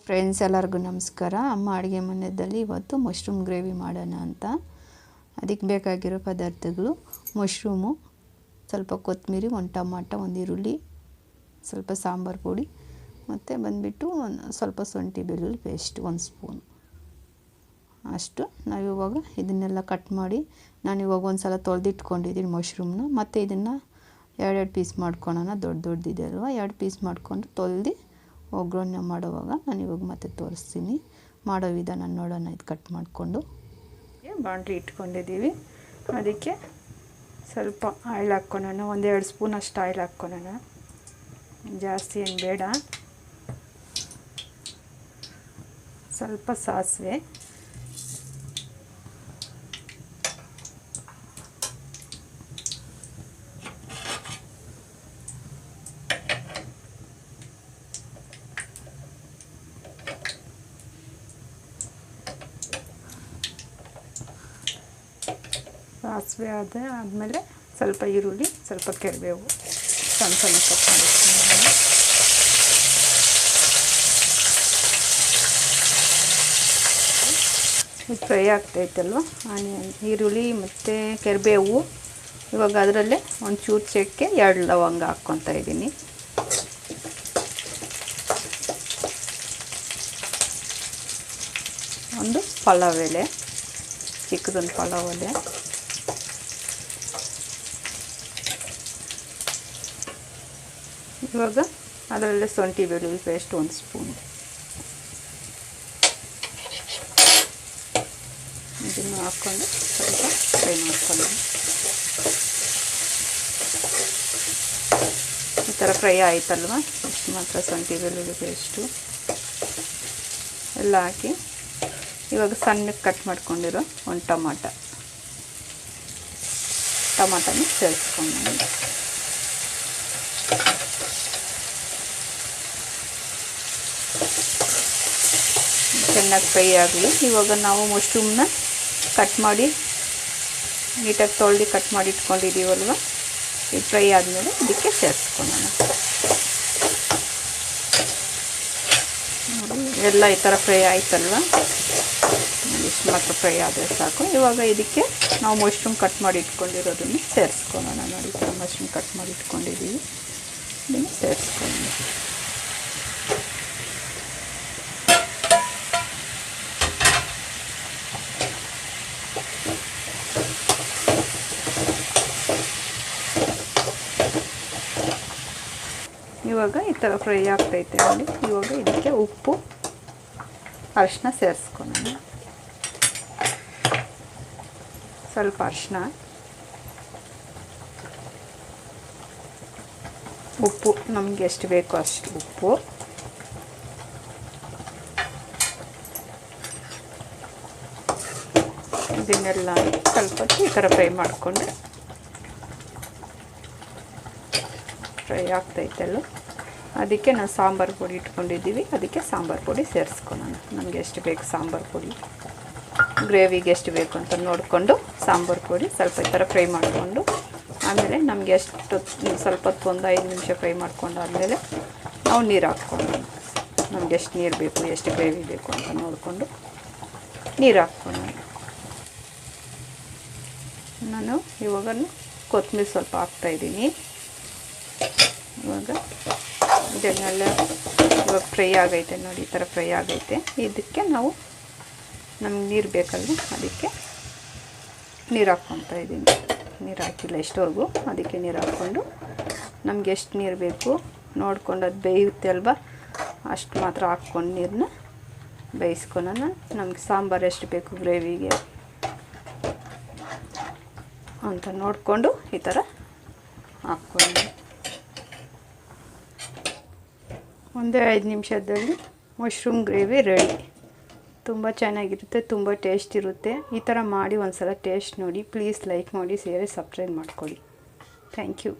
Friends, ಎಲ್ಲರಿಗೂ ನಮಸ್ಕಾರ. ಅಮ್ಮ ಅಡುಗೆ ಮನೆಯಲ್ಲಿ ಇವತ್ತು ಮಶ್ರೂಮ್ ಗ್ರೇವಿ ಮಾಡೋಣ ಅಂತ. ಅದಕ್ಕೆ ಬೇಕಾಗಿರೋ ಪದಾರ್ಥಗಳು: ಮಶ್ರೂಮು, ಸ್ವಲ್ಪ ಕೊತ್ತಂಬರಿ, ಒಂದು ಟೊಮಾಟೊ, ಒಂದು ಈರುಳ್ಳಿ, ಸ್ವಲ್ಪ ಸಾಂಬಾರು ಪುಡಿ, ಮತ್ತು ಬಂದುಬಿಟ್ಟು ಸ್ವಲ್ಪ ಶುಂಠಿ ಬೆಳ್ಳುಳ್ಳಿ ಪೇಸ್ಟ್, 1 ಸ್ಪೂನ್ ಅಷ್ಟು. ನಾವಿವಾಗ ಇದನ್ನೆಲ್ಲ ಕಟ್ ಮಾಡಿ ನಾನಿವಾಗ ಒಂದು ಸಲ ತೊಳೆದಿಟ್ಕೊಂಡಿದ್ದೀನಿ ಮಶ್ರೂಮ್ನ. ಮತ್ತು ಇದನ್ನು ಎರಡೆರಡು ಪೀಸ್ ಮಾಡ್ಕೊಳ್ಳೋಣ. ದೊಡ್ಡದಿದೆ ಅಲ್ವ, 2 ಪೀಸ್ ಮಾಡ್ಕೊಂಡು ತೊಳೆದು ಒಗ್ಗರಣೆ ಮಾಡುವಾಗ ನಾನಿವಾಗ ಮತ್ತೆ ತೋರಿಸ್ತೀನಿ ಮಾಡೋ ವಿಧಾನ ನೋಡೋಣ. ಇದು ಕಟ್ ಮಾಡಿಕೊಂಡು ಬಾಣಲಿ ಇಟ್ಕೊಂಡಿದ್ದೀವಿ. ಅದಕ್ಕೆ ಸ್ವಲ್ಪ ಆಯಿಲ್ ಹಾಕ್ಕೊಳ್ಳೋಣ. 1-2 ಸ್ಪೂನ್ ಅಷ್ಟು ಆಯಿಲ್ ಹಾಕ್ಕೊಳ್ಳೋಣ. ಜಾಸ್ತಿ ಏನು ಬೇಡ. ಸ್ವಲ್ಪ ಸಾಸಿವೆ, ಆದಮೇಲೆ ಸ್ವಲ್ಪ ಈರುಳ್ಳಿ, ಸ್ವಲ್ಪ ಕರಿಬೇವು ಸಣ್ಣ ಸಣ್ಣ ಕಟ್ ಮಾಡಿರ್ತೀನಿ. ಇದು ಫ್ರೈ ಆಗ್ತೈತಲ್ವ, ಆನಿಯನ್, ಈರುಳ್ಳಿ ಮತ್ತು ಕರಿಬೇವು. ಇವಾಗ ಅದರಲ್ಲೇ ಒಂಚೂರು ಚಕ್ಕೆ, 2 ಲವಂಗ ಹಾಕ್ಕೊತಾ ಇದ್ದೀನಿ. ಒಂದು ಪಲಾವ್ ಎಲೆ, ಚಿಕ್ಕದೊಂದು ಪಲಾವ್ ಎಲೆ, ಇವಾಗ ಅದರಲ್ಲೇ ಶುಂಠಿ ಬೆಳ್ಳುಳ್ಳಿ ಪೇಸ್ಟ್ 1 ಸ್ಪೂನ್. ಇದನ್ನು ಹಾಕ್ಕೊಂಡು ಸ್ವಲ್ಪ ಫ್ರೈ ಮಾಡ್ಕೊಳ್ಳೋಣ. ಈ ಥರ ಫ್ರೈ ಆಯ್ತಲ್ವ, ಇಷ್ಟು ಮಾತ್ರ ಶುಂಠಿ ಬೆಳ್ಳುಳ್ಳಿ ಪೇಸ್ಟು ಎಲ್ಲ ಹಾಕಿ ಇವಾಗ ಸಣ್ಣಕ್ಕೆ ಕಟ್ ಮಾಡ್ಕೊಂಡಿರೋ ಒಂದು ಟೊಮಾಟೊನ ಸೇರಿಸ್ಕೊಂಡು ಚೆನ್ನಾಗಿ ಫ್ರೈ ಆಗಲಿ. ಇವಾಗ ನಾವು ಮಶ್ರೂಮ್ನ ಕಟ್ ಮಾಡಿ ನೀಟಾಗಿ ತೊಳೆದು ಕಟ್ ಮಾಡಿ ಇಟ್ಕೊಂಡಿದ್ದೀವಲ್ವ, ಇದು ಫ್ರೈ ಆದಮೇಲೆ ಇದಕ್ಕೆ ಸೇರಿಸ್ಕೊಳ್ಳೋಣ. ಎಲ್ಲ ಈ ಥರ ಫ್ರೈ ಆಯ್ತಲ್ವ, ಇಷ್ಟು ಮಾತ್ರ ಫ್ರೈ ಆದರೆ ಸಾಕು. ಇವಾಗ ಇದಕ್ಕೆ ನಾವು ಮಶ್ರೂಮ್ ಕಟ್ ಮಾಡಿ ಇಟ್ಕೊಂಡಿರೋದನ್ನು ಸೇರಿಸ್ಕೊಳ್ಳೋಣ. ನೋಡಿ, ಈ ಥರ ಮಶ್ರೂಮ್ ಕಟ್ ಮಾಡಿ ಇಟ್ಕೊಂಡಿದ್ದೀವಿ, ಇದನ್ನು ಸೇರಿಸ್ಕೊಳ್ಳೋಣ. ಇವಾಗ ಈ ಥರ ಫ್ರೈ ಆಗ್ತೈತೆ ನೋಡಿ. ಇವಾಗ ಇದಕ್ಕೆ ಉಪ್ಪು, ಅರಿಶಿನ ಸೇರಿಸ್ಕೊಳ್ಳೋಣ. ಸ್ವಲ್ಪ ಅರಿಶಿನ, ಉಪ್ಪು ನಮಗೆ ಎಷ್ಟು ಬೇಕೋ ಅಷ್ಟು ಉಪ್ಪು, ಇದನ್ನೆಲ್ಲ ಸ್ವಲ್ಪ ಈ ಥರ ಫ್ರೈ ಮಾಡಿಕೊಂಡು ಫ್ರೈ ಆಗ್ತೈತಲ್ಲ, ಅದಕ್ಕೆ ನಾವು ಸಾಂಬಾರು ಪುಡಿ ಇಟ್ಕೊಂಡಿದ್ದೀವಿ. ಅದಕ್ಕೆ ಸಾಂಬಾರು ಪುಡಿ ಸೇರಿಸ್ಕೊಳ್ಳೋಣ. ನಮಗೆ ಎಷ್ಟು ಬೇಕು ಸಾಂಬಾರು ಪುಡಿ, ಗ್ರೇವಿಗೆ ಎಷ್ಟು ಬೇಕು ಅಂತ ನೋಡಿಕೊಂಡು ಸಾಂಬಾರು ಪುಡಿ ಸ್ವಲ್ಪ ಈ ಥರ ಫ್ರೈ ಮಾಡಿಕೊಂಡು ಆಮೇಲೆ ನಮಗೆ ಎಷ್ಟು ಸ್ವಲ್ಪ ಹೊತ್ತು 1-5 ನಿಮಿಷ ಫ್ರೈ ಮಾಡ್ಕೊಂಡು ಆದಮೇಲೆ ನಾವು ನೀರು ಹಾಕ್ಕೊಳ್ಳೋಣ. ನಮ್ಗೆ ಎಷ್ಟು ನೀರು ಬೇಕು, ಎಷ್ಟು ಗ್ರೇವಿ ಬೇಕು ಅಂತ ನೋಡಿಕೊಂಡು ನೀರು ಹಾಕ್ಕೊಳ್ಳೋಣ. ನಾನು ಇವಾಗ ಕೊತ್ತಂಬರಿ ಸ್ವಲ್ಪ ಹಾಕ್ತಾಯಿದ್ದೀನಿ. ಇವಾಗ ಇದನ್ನೆಲ್ಲ ಇವಾಗ ಫ್ರೈ ಆಗೈತೆ ನೋಡಿ, ಈ ಥರ ಫ್ರೈ ಆಗೈತೆ. ಇದಕ್ಕೆ ನಾವು ನಮ್ಗೆ ನೀರು ಬೇಕಲ್ವ, ಅದಕ್ಕೆ ನೀರು ಹಾಕ್ಕೊತಾ ಇದ್ದೀನಿ. ನೀರು ಹಾಕಿಲ್ಲ ಇಷ್ಟವರೆಗೂ, ಅದಕ್ಕೆ ನೀರು ಹಾಕ್ಕೊಂಡು ನಮ್ಗೆ ಎಷ್ಟು ನೀರು ಬೇಕು ನೋಡ್ಕೊಂಡು, ಅದು ಬೇಯುತ್ತೆ ಅಲ್ವ, ಅಷ್ಟು ಮಾತ್ರ ಹಾಕ್ಕೊಂಡು ನೀರನ್ನ ಬೇಯಿಸ್ಕೊಳ್ಳೋಣ. ನಮ್ಗೆ ಸಾಂಬಾರು ಎಷ್ಟು ಬೇಕು ಗ್ರೇವಿಗೆ ಅಂತ ನೋಡಿಕೊಂಡು ಈ ಥರ ಹಾಕ್ಕೊಂಡು 1-5 ನಿಮಿಷದಲ್ಲಿ ಮಶ್ರೂಮ್ ಗ್ರೇವಿ ರೆಡಿ. ತುಂಬ ಚೆನ್ನಾಗಿರುತ್ತೆ, ತುಂಬ ಟೇಸ್ಟ್ ಇರುತ್ತೆ. ಈ ಥರ ಮಾಡಿ ಒಂದು ಸಲ ಟೇಸ್ಟ್ ನೋಡಿ. ಪ್ಲೀಸ್ ಲೈಕ್ ಮಾಡಿ, ಶೇರ್, ಸಬ್ಸ್ಕ್ರೈಬ್ ಮಾಡ್ಕೊಳ್ಳಿ. Thank you.